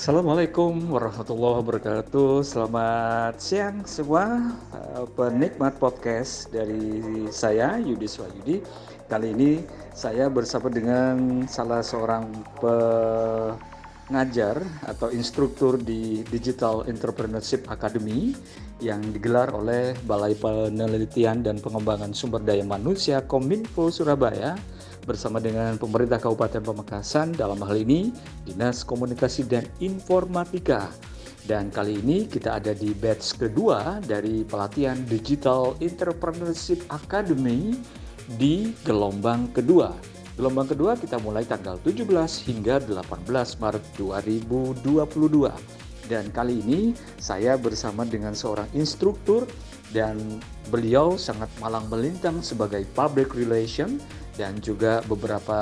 Assalamualaikum warahmatullahi wabarakatuh. Selamat siang semua penikmat podcast dari saya Yudis Wahyudi. Kali ini saya bersama dengan salah seorang pengajar atau instruktur di Digital Entrepreneurship Academy yang digelar oleh Balai Penelitian dan Pengembangan Sumber Daya Manusia Kominfo Surabaya bersama dengan pemerintah Kabupaten Pamekasan, dalam hal ini Dinas Komunikasi dan Informatika. Dan kali ini kita ada di batch kedua dari pelatihan Digital Entrepreneurship Academy di gelombang kedua. Gelombang kedua kita mulai tanggal 17 hingga 18 Maret 2022. Dan kali ini saya bersama dengan seorang instruktur dan beliau sangat malang melintang sebagai public relation dan juga beberapa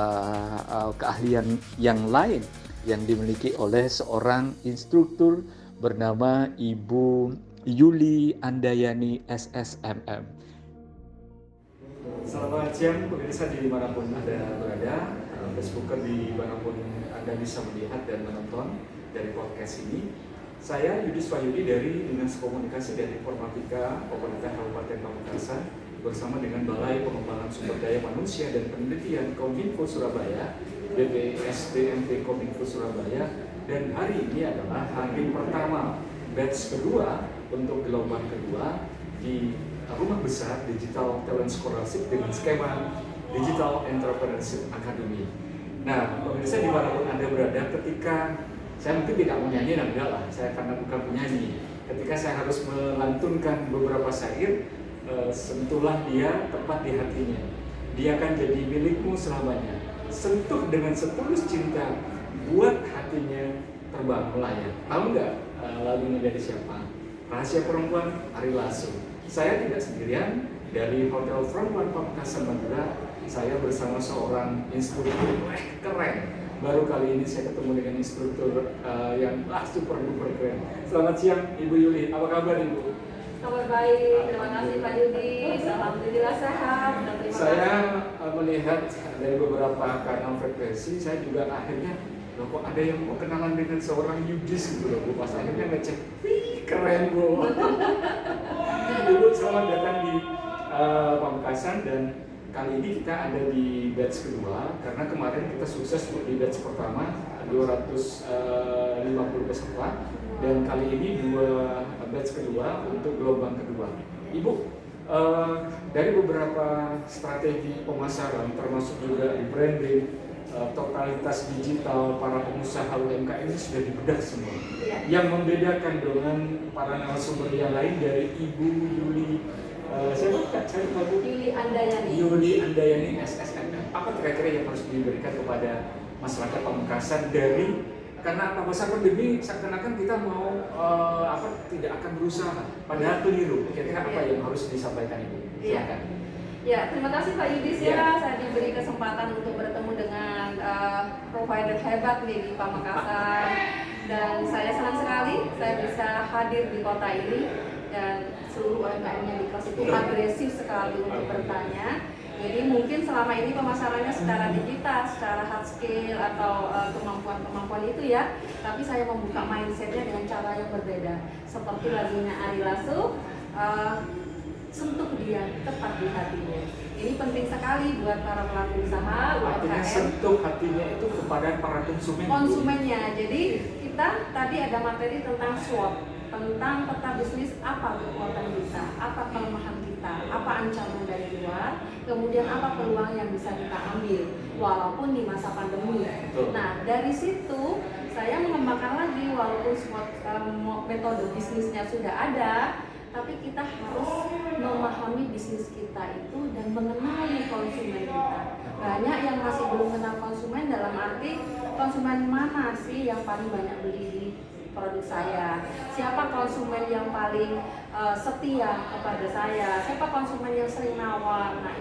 keahlian yang lain yang dimiliki oleh seorang instruktur bernama Ibu Yuli Andayani SSMM. Selamat siang pemirsa dimanapun Anda berada, Facebooker dimanapun Anda bisa melihat dan menonton dari podcast ini. Saya Yudis Wahyudi dari Dinas Komunikasi dan Informatika Pemerintah Kabupaten Pamekasan bersama dengan Balai Pengembangan Sumber Daya Manusia dan Penelitian Kominfo Surabaya, BPSDMP Kominfo Surabaya, dan hari ini adalah hari pertama batch kedua untuk gelombang kedua di Rumah Besar Digital Talent Scholarship dengan skema Digital Entrepreneurship Academy. Nah, pemirsa dimanapun Anda berada, ketika saya mungkin tidak menyanyi, enggak lah, saya karena bukan penyanyi. Ketika saya harus melantunkan beberapa syair, sentuhlah dia tepat di hatinya. Dia akan jadi milikmu selamanya. Sentuh dengan setulus cinta, buat hatinya terbang melayang. Tahu nggak lagunya dari siapa? Rahasia Perempuan, Ari Lasso. Saya tidak sendirian, dari Hotel Front One Pamekasan Madura. Saya bersama seorang instruktur keren. Baru kali ini saya ketemu dengan instruktur yang super duper keren. Selamat siang Ibu Yuli, apa kabar Ibu? Kabar baik, terima kasih Pak Yudi. Alhamdulillah sehat. Saya melihat dari beberapa kanal frekuensi, saya juga akhirnya loh kok ada yang mau kenalan dengan seorang Yudis gitu loh Bu. Pas akhirnya ngecek, wih keren Bu. Ibu selamat datang di Pamekasan, dan kali ini kita ada di batch kedua karena kemarin kita sukses di batch pertama 250 peserta. Dan kali ini dua batch kedua untuk gelombang kedua. Ibu, dari beberapa strategi pemasaran termasuk juga di branding, totalitas digital para pengusaha UMKM ini sudah dibedah semua. Ya. Yang membedakan dengan para narasumber yang lain dari Ibu Yuli, siapa Kak? Saya lupa Bu. Yuli Andayani. Yuli Andayani SSMM. Apa kira-kira yang harus diberikan kepada masyarakat Pamekasan dari, karena masa pandemi seakan-akan kita mau tidak akan berusaha, padahal keliru. Kira-kira apa yang harus disampaikan Ibu? Silakan. Ya, terima kasih Pak Yudis ya. Saya diberi kesempatan untuk bertemu dengan provider hebat nih di Pamekasan, dan saya senang sekali saya bisa hadir di kota ini, dan seluruh UMKM-nya di kelas itu agresif sekali untuk bertanya. Jadi mungkin selama ini pemasarannya secara digital, secara hard skill atau kemampuan-kemampuan itu ya, tapi saya membuka mindsetnya dengan cara yang berbeda. Seperti lagunya Ari Lasso, sentuh dia tepat di hatinya. Ini penting sekali buat para pelaku usaha, Artinya UMKM. sentuh hatinya itu kepada para konsumen. Konsumennya. Jadi kita tadi ada materi tentang SWOT, tentang peta bisnis, apa kekuatan kita, apa kelemahan kita, apa ancaman dari luar, kemudian apa peluang yang bisa kita ambil walaupun di masa pandemi. Nah, dari situ saya mengembangkan lagi, walaupun SWOT metode bisnisnya sudah ada, tapi kita harus memahami bisnis kita itu dan mengenali konsumen kita. Banyak yang masih belum kenal konsumen, dalam arti konsumen mana sih yang paling banyak beli di produk saya, siapa konsumen yang paling paling setia kepada saya, siapa konsumen yang sering nawar. Nah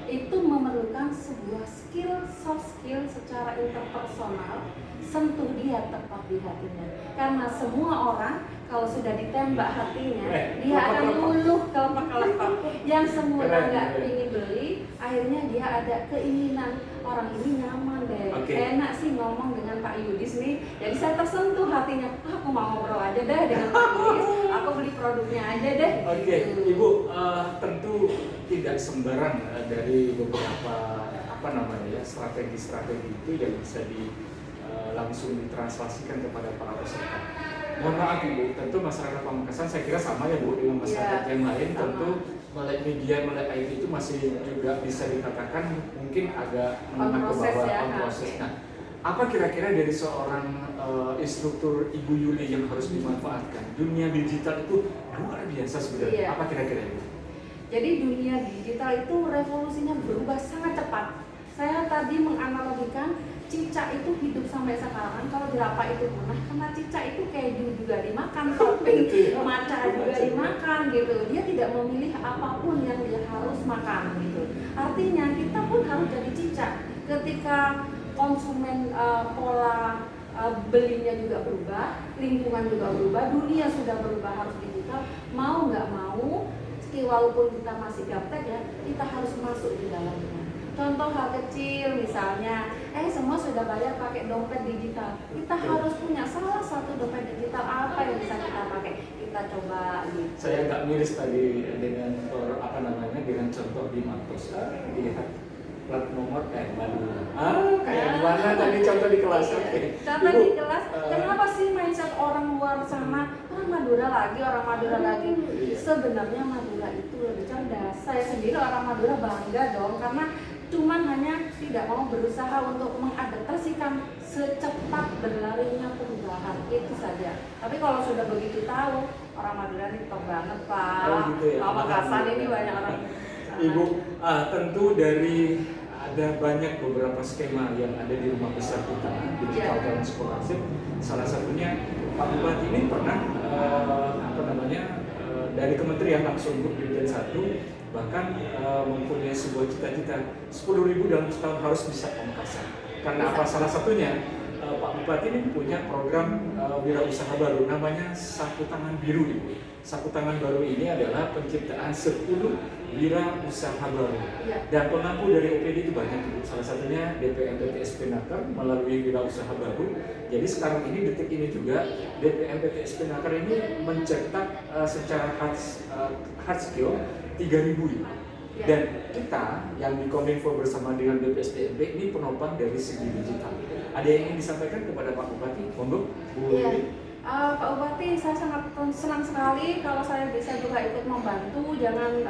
itu memerlukan sebuah soft skill secara interpersonal, sentuh dia tepat di hatinya. Karena semua orang kalau sudah ditembak hatinya, dia akan luluh kelepek-kelepek. Yang semula nggak ingin beli, akhirnya dia ada keinginan, orang ini nyaman deh, enak sih ngomong dengan Pak Yudis nih. Jadi saya tersentuh hatinya, aku mau ngobrol aja deh dengan Pak Yudis, aku beli produknya aja deh. Oke, Ibu, tentu tidak sembarang dari beberapa strategi-strategi itu yang bisa langsung ditranslasikan kepada para peserta. Mohon maaf Ibu, tentu masyarakat Pamekasan saya kira sama ya Bu dengan masyarakat yang lain, tentu melek media, melek IT itu masih juga bisa dikatakan mungkin agak menengah ke bawah, on proses. Nah, apa kira-kira dari seorang instruktur Ibu Yuli yang harus dimanfaatkan? Dunia digital itu luar biasa sebenarnya. Apa kira-kira Ibu? Jadi dunia digital itu revolusinya berubah sangat cepat. Saya tadi menganalogikan cicak itu hidup sampai sekarang, kalau jerapah itu punah karena cicak itu keju juga dimakan, topping matcha juga dimakan gitu. Dia tidak memilih apapun yang dia harus makan gitu. Artinya kita pun harus jadi cicak. Ketika konsumen pola belinya juga berubah, lingkungan juga berubah, dunia sudah berubah, harus digital. Mau nggak mau, walaupun kita masih gaptek ya, kita harus masuk di dalamnya. Contoh hal kecil misalnya, semua sudah bayar pakai dompet digital. Kita harus punya salah satu dompet digital apa yang bisa kita pakai. Kita coba gitu. Saya agak miris tadi dengan dengan contoh di Matos. Lihat plat nomor Madura. Kayak gimana tadi contoh di kelas? Contoh di kelas, kenapa sih mindset orang luar sana, orang Madura lagi? Sebenarnya Madura itu lebih cerdas. Saya sendiri orang Madura bangga dong, karena cuman hanya tidak mau berusaha untuk mengadaptasikan secepat berlarinya perubahan, itu saja. Tapi kalau sudah begitu tahu, orang Madura ini top banget Pak. Pamekasan ini banyak orang. Ibu, tentu dari ada banyak beberapa skema yang ada di rumah besar kita, digital transformation. Salah satunya Pak Bupati ini pernah dari kementerian langsung Dirjen 1 bahkan mempunyai sebuah cita-cita 10.000 dalam setahun harus bisa Pamekasan. Karena apa? Salah satunya Pak Bupati ini punya program wirausaha baru namanya Sapu Tangan Biru Ibu. Sapu Tangan Baru ini adalah penciptaan 10 wirausaha baru. Dan pengampu dari OPD itu banyak Ibu. Salah satunya DPM PTSP Naker melalui wirausaha baru. Jadi sekarang ini detik ini juga DPM PTSP Naker ini mencetak secara hard skill 3.000 Ibu. Dan kita yang di Kominfo bersama dengan BPSDMP ini penopang dari segi digital. Ada yang ingin disampaikan kepada Pak Bupati? Monggo, Bu. Pak Bupati, saya sangat senang sekali kalau saya bisa juga ikut membantu. Jangan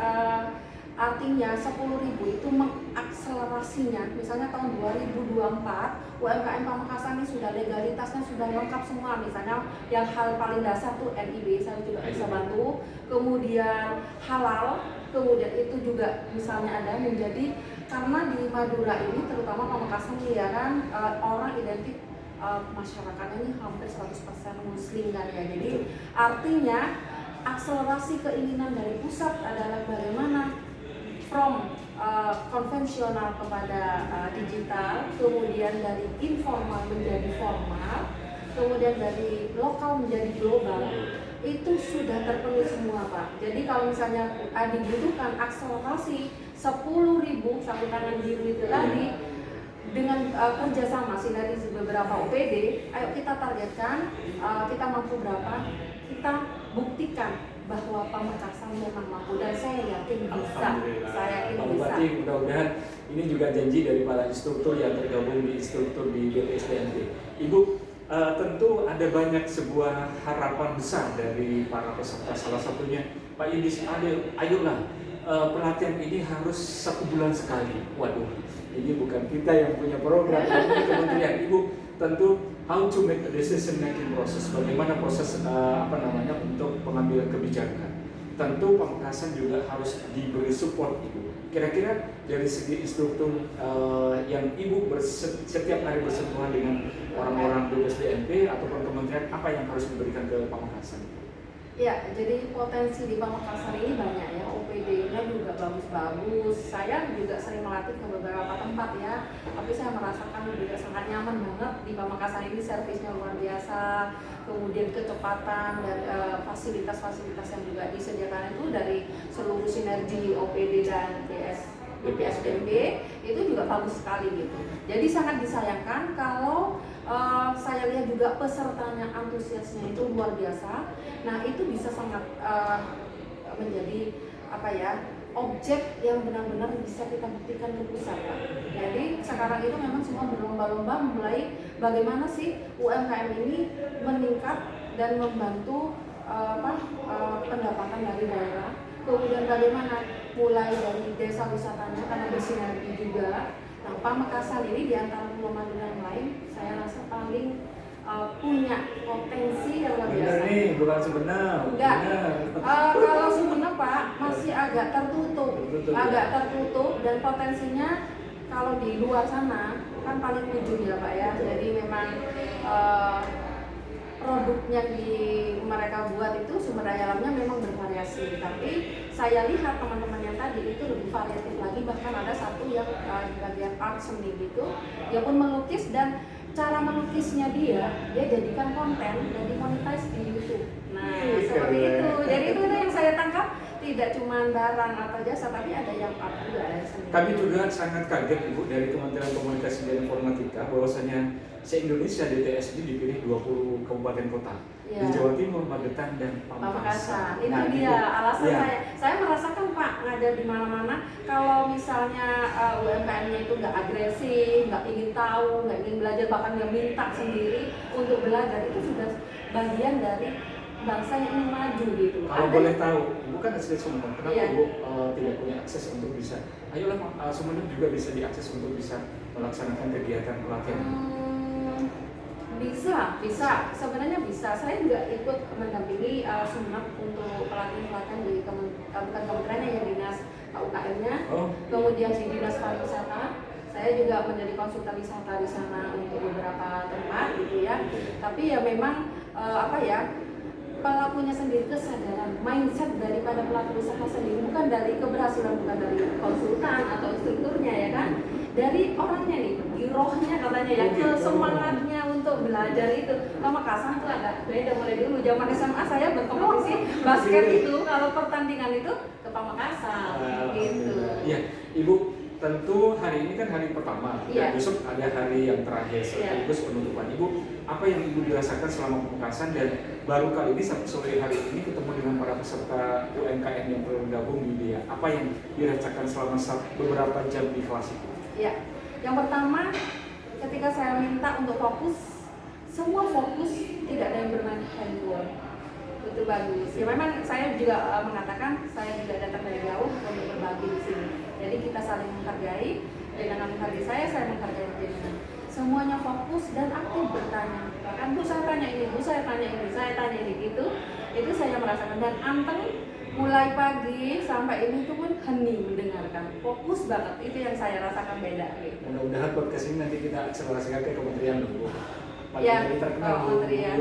artinya 10.000 itu mengakselerasinya. Misalnya tahun 2024 UMKM Pamekasan ini sudah legalitasnya sudah lengkap semua. Misalnya yang hal paling dasar tuh NIB, saya juga bisa bantu. Kemudian halal, kemudian itu juga misalnya ada menjadi, karena di Madura ini terutama Pamekasan ya kan orang identik masyarakatnya ini hampir 100% muslim kan ya. Jadi artinya akselerasi keinginan dari pusat adalah bagaimana from konvensional kepada digital, kemudian dari informal menjadi formal, kemudian dari lokal menjadi global. Itu sudah terpenuhi semua Pak. Jadi kalau misalnya dibutuhkan akselerasi 10.000 sapu tangan biru itu tadi dengan kerjasama sinergi beberapa OPD, ayo kita targetkan, kita mampu berapa, kita buktikan bahwa Pamekasan memang mampu, dan saya yakin bisa. Saya yakin bisa. Bupati, mudah-mudahan ini juga janji dari para instruktur yang tergabung di instruktur di BPSDMP. Ibu, tentu ada banyak sebuah harapan besar dari para peserta. Salah satunya Pak Yudis, ayolah pelatihan ini harus 1 bulan sekali. Waduh, ini bukan kita yang punya program, ini kementerian. Ibu, tentu how to make a decision making process, bagaimana proses untuk pengambilan kebijakan. Tentu Pamekasan juga harus diberi support Ibu. Kira-kira dari segi instruktur yang Ibu setiap hari bersentuhan dengan orang-orang BPSDMP ataupun kementerian, apa yang harus diberikan ke Pamekasan? Ya, jadi potensi di Pamekasan ini banyak ya, OPD-nya juga bagus-bagus. Saya juga sering melatih ke beberapa tempat ya, tapi saya merasakan juga sangat nyaman banget di Pamekasan ini, servisnya luar biasa, kemudian kecepatan dan fasilitas-fasilitas yang juga disediakan itu dari seluruh sinergi OPD dan BPSDB itu juga bagus sekali gitu. Jadi sangat disayangkan kalau saya lihat juga pesertanya antusiasnya itu luar biasa. Nah itu bisa sangat menjadi apa ya, objek yang benar-benar bisa kita buktikan ke pusat, Pak. Jadi sekarang itu memang semua berlomba-lomba mulai bagaimana sih UMKM ini meningkat dan membantu pendapatan dari daerah. Kemudian bagaimana mulai dari desa wisatanya karena bersinergi juga. Nah, Pamekasan ini di antara Pulau Madura yang lain, saya rasa paling punya potensi yang luar biasa. Benar nih, bukan Sumenep. Enggak. Kalau Sumenep Pak masih agak tertutup, dan potensinya kalau di luar sana kan paling ujung ya Pak ya. Jadi memang produknya di mereka buat itu sumber daya alamnya memang bervariasi, tapi saya lihat teman-teman yang tadi itu lebih variatif lagi, bahkan ada satu yang di bagian art seni gitu, dia pun melukis dan cara melukisnya dia jadikan konten dan dimonetize di YouTube. Nah seperti itu, jadi itu yang saya tangkap, tidak cuma barang atau jasa, tapi ada yang art juga, ada seni. Kami juga sangat kaget Ibu dari Kementerian Komunikasi dan Informatika bahwasanya se-Indonesia DTSD dipilih 20 kabupaten kota. Ya. Di Jawa Timur, Magetan, dan Pamekasan. Itu Nah, dia alasan ya. saya merasakan Pak ngajar di mana-mana. Kalau misalnya UMKM-nya itu nggak agresif, nggak ingin tahu, nggak ingin belajar, bahkan nggak minta sendiri untuk belajar, itu sudah bagian dari bangsa yang ingin maju gitu. Kalau boleh tahu, Ibu kan asli Sumenep, kenapa Iya. Ibu tidak punya akses untuk bisa? Ayolah, Sumenep juga bisa diakses untuk bisa melaksanakan kegiatan pelatihan. Bisa. Sebenarnya bisa. Saya juga ikut mendampingi Sumenep untuk pelatihan di bukan kementeriannya ya, dinas UKM-nya. Kemudian di dinas pariwisata. Saya juga menjadi konsultan wisata di sana untuk beberapa tempat gitu ya. Tapi ya memang pelakunya sendiri, kesadaran, mindset daripada pelaku usaha sendiri, bukan dari keberhasilan, bukan dari konsultan atau instrukturnya ya kan, dari orangnya nih, girohnya katanya ya, semangatnya untuk belajar itu. Pamekasan tuh agak beda, mulai dulu zaman SMA saya berkompetisi basket itu, kalau pertandingan itu ke Pamekasan gitu. Iya, Ibu, tentu hari ini kan hari pertama, dan besok ada hari yang terakhir sekaligus penutupan. Ibu, apa yang Ibu dirasakan selama Pamekasan, dan baru kali ini sampai sore hari ini ketemu dengan para peserta UMKM yang tergabung di dia, apa yang dirasakan selama beberapa jam di kelas itu? Ya, yang pertama ketika saya minta untuk fokus, semua fokus, tidak ada yang bermain handphone. Itu bagus. Ya memang saya juga mengatakan saya juga datang dari jauh untuk berbagi di sini. Jadi kita saling menghargai, dengan menghargai saya menghargai jenengan. Semuanya fokus dan aktif bertanya. Bahkan Bu saya tanya ini, Bu saya tanya ini, saya tanya ini gitu. Itu saya merasakan, dan anteng mulai pagi sampai ini tuh pun hening mendengarkan, fokus banget. Itu yang saya rasakan beda gitu. Mudah-mudahan podcast ini nanti kita akselerasikan ke kementerian dulu. Ya, terkenal kementerian.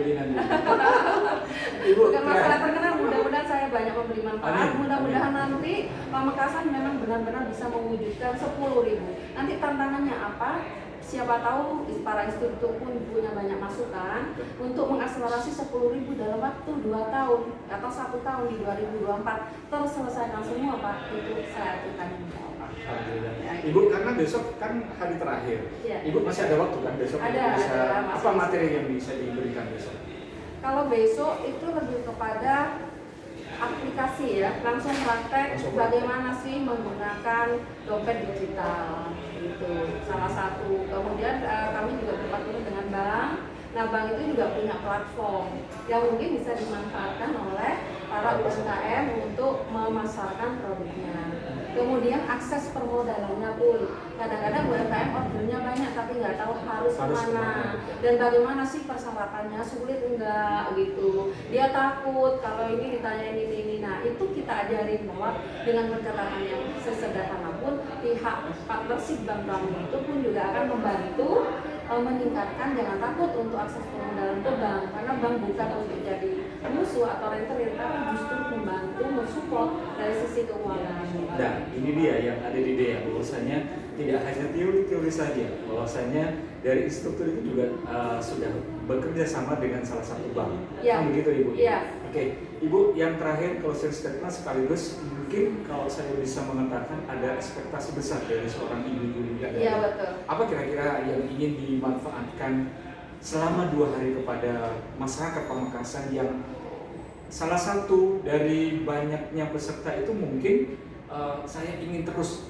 Ibu, bukan masalah terkenal, mudah-mudahan saya banyak memberi manfaat. Mudah-mudahan nanti Pamekasan memang benar-benar bisa mewujudkan 10.000. Nanti tantangannya apa? Siapa tahu para instruktur pun punya banyak masukan untuk mengakselerasi 10.000 dalam waktu 2 tahun atau 1 tahun di 2024 terselesaikan semua Pak. Itu saya akan menjawab. Ibu, karena besok kan hari terakhir, Ibu masih ada waktu kan besok? Ada, apa materi yang bisa diberikan besok? Kalau besok itu lebih kepada aplikasi ya, langsung praktek bagaimana sih menggunakan dompet digital itu salah satu. Kemudian kami juga berpartner dengan bank. Nah, bank itu juga punya platform yang mungkin bisa dimanfaatkan oleh para UMKM untuk memasarkan produknya. Kemudian akses permodalannya pun, kadang-kadang UMKM ordernya banyak tapi nggak tahu harus kemana dan bagaimana sih persyaratannya, sulit enggak gitu. Dia takut kalau ini ditanya ini. Nah itu kita ajarin bahwa dengan pencatatan yang sesederhana pun pihak partnership bank itu pun juga akan membantu meningkatkan, jangan takut untuk akses permodalan ke bank, karena bank bukan untuk jadi musuh atau rentenir, tapi justru membantu mensupport dari sisi keuangan. Nah, ini dia yang ada di DEA, bahwasanya tidak hanya teori-teori saja, bahwasanya dari instruktur itu juga sudah bekerja sama dengan salah satu bank. Ya. Kan begitu Ibu? Ya. Oke, Ibu yang terakhir closing statement sekaligus mungkin kalau saya bisa mengatakan ada ekspektasi besar dari seorang ibu juga. Iya, betul. Apa kira-kira yang ingin dimanfaatkan selama 2 hari kepada masyarakat Pamekasan yang salah satu dari banyaknya peserta itu mungkin saya ingin terus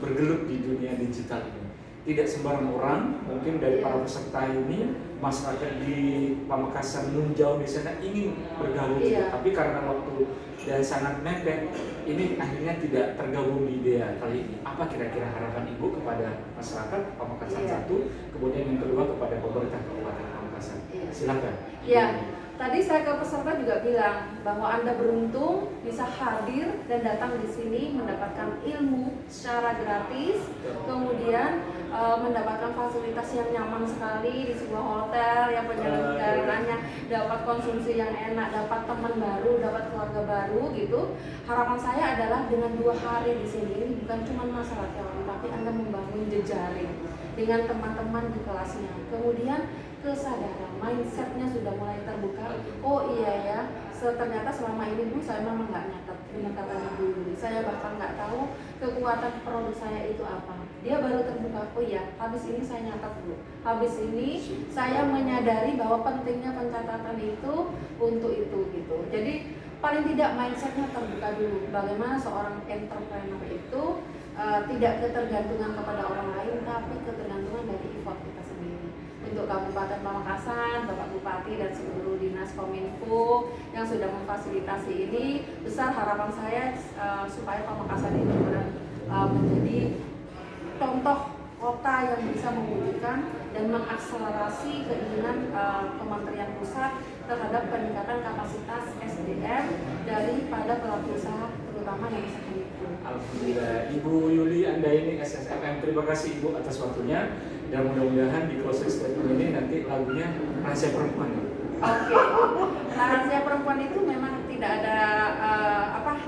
bergelut di dunia digital ini. Tidak sembarang orang, mungkin dari para peserta ini, masyarakat di Pamekasan nun jauh di sana ingin bergabung, tapi karena waktu dan sangat mepet, ini akhirnya tidak tergabung di DEA kali ini. Apa kira-kira harapan Ibu kepada masyarakat Pamekasan satu, kemudian yang kedua kepada pemerintah Kabupaten Pamekasan? Silakan. Tadi saya ke peserta juga bilang bahwa Anda beruntung bisa hadir dan datang di sini mendapatkan ilmu secara gratis, kemudian mendapatkan fasilitas yang nyaman sekali di sebuah hotel yang penyelenggaraannya dapat konsumsi yang enak, dapat teman baru, dapat keluarga baru gitu. Harapan saya adalah dengan 2 hari di sini ini bukan cuma masalah teori, tapi Anda membangun jejaring dengan teman-teman di kelasnya. Kemudian kesadaran, mindsetnya sudah mulai terbuka. Oh iya ya, ternyata selama ini Bu saya memang nggak nyatet, benar kata Ibu Yuli. Saya bahkan nggak tahu kekuatan produk saya itu apa. Dia baru terbuka, oh iya, habis ini saya nyatet dulu. Habis ini saya menyadari bahwa pentingnya pencatatan itu untuk itu gitu. Jadi paling tidak mindsetnya terbuka dulu. Bagaimana seorang entrepreneur itu tidak ketergantungan kepada orang lain, tapi ketergantungan dari effort kita sendiri. Untuk Kabupaten Pamekasan, Bapak Bupati dan seluruh Dinas Kominfo yang sudah memfasilitasi ini, besar harapan saya supaya Pamekasan ini menjadi contoh kota yang bisa mewujudkan dan mengakselerasi keinginan Kementerian Pusat terhadap peningkatan kapasitas SDM daripada pelaku usaha terutama yang usaha mikro. Alhamdulillah, Ibu Yuli Andaini SSMM, terima kasih Ibu atas waktunya dan mudah-mudahan di closing statement ini nanti lagunya Rahasia Perempuan. Oke. Rahasia Perempuan itu memang tidak ada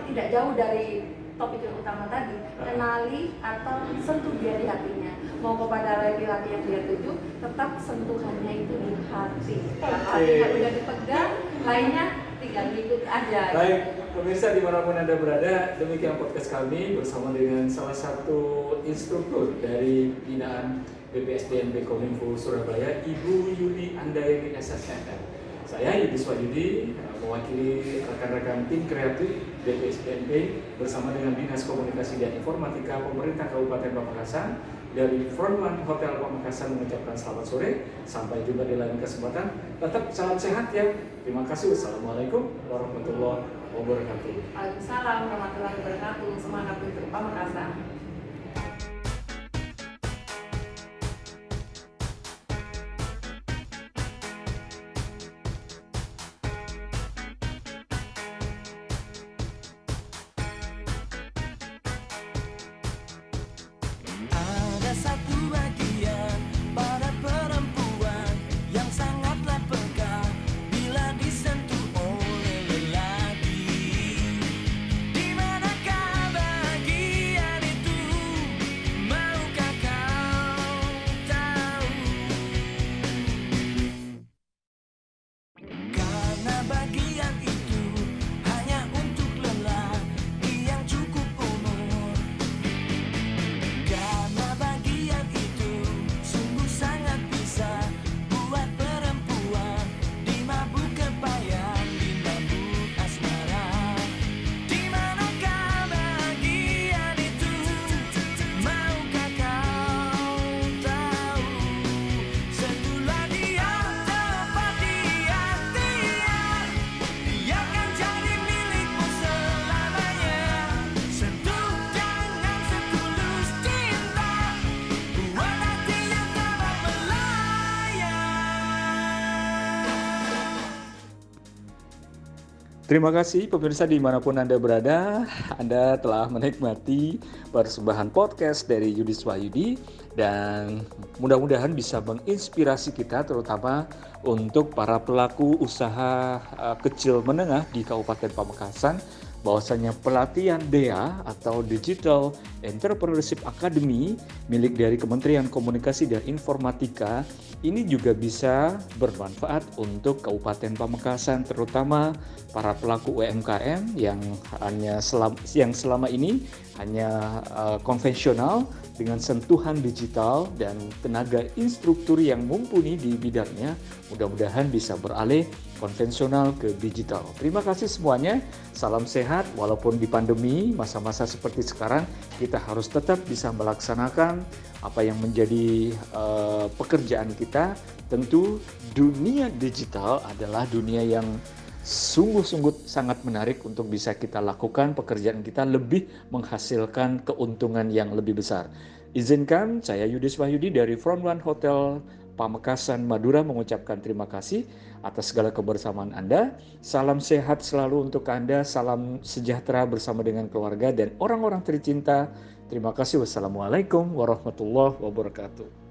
tidak jauh dari topik yang utama tadi, kenali atau sentuh dia di hatinya. Mau kepada laki-laki yang dia tuju, tetap sentuhannya itu di hati. Hatinya udah dipegang, lainnya tinggal ikut aja. Baik, pemirsa dimanapun Anda berada, demikian podcast kami bersama dengan salah satu instruktur dari binaan BPSDNP Kominfo Surabaya, Ibu Yuli Andaini SSMM. Saya Yudis Wahyudi, mewakili rekan-rekan tim kreatif BPSDNP bersama dengan Dinas Komunikasi dan Informatika Pemerintah Kabupaten Pamekasan dari Front One Hotel Pamekasan mengucapkan selamat sore. Sampai jumpa di lain kesempatan. Tetap salam sehat ya. Terima kasih. Wassalamualaikum warahmatullahi wabarakatuh. Waalaikumsalam warahmatullahi wabarakatuh. Semangat untuk Pamekasan. Ada satu bagian pada perempuan yang sangatlah peka bila disentuh oleh lelaki. Di manakah bagian itu? Maukah kau tahu? Karena bagian itu hanya untuk lelaki yang cukup umur. Karena bagian Terima kasih pemirsa dimanapun Anda berada, Anda telah menikmati persembahan podcast dari Yudis Wahyudi dan mudah-mudahan bisa menginspirasi kita terutama untuk para pelaku usaha kecil menengah di Kabupaten Pamekasan bahwasanya pelatihan DEA atau Digital Entrepreneurship Academy milik dari Kementerian Komunikasi dan Informatika ini juga bisa bermanfaat untuk Kabupaten Pamekasan terutama para pelaku UMKM yang selama ini hanya konvensional dengan sentuhan digital dan tenaga instruktur yang mumpuni di bidangnya mudah-mudahan bisa beralih konvensional ke digital. Terima kasih semuanya. Salam sehat walaupun di pandemi masa-masa seperti sekarang kita harus tetap bisa melaksanakan apa yang menjadi pekerjaan kita. Tentu dunia digital adalah dunia yang sungguh-sungguh sangat menarik untuk bisa kita lakukan pekerjaan kita lebih menghasilkan keuntungan yang lebih besar. Izinkan saya Yudis Wahyudi dari Front One Hotel Pamekasan Madura mengucapkan terima kasih atas segala kebersamaan Anda. Salam sehat selalu untuk Anda, salam sejahtera bersama dengan keluarga dan orang-orang tercinta. Terima kasih. Wassalamualaikum warahmatullahi wabarakatuh.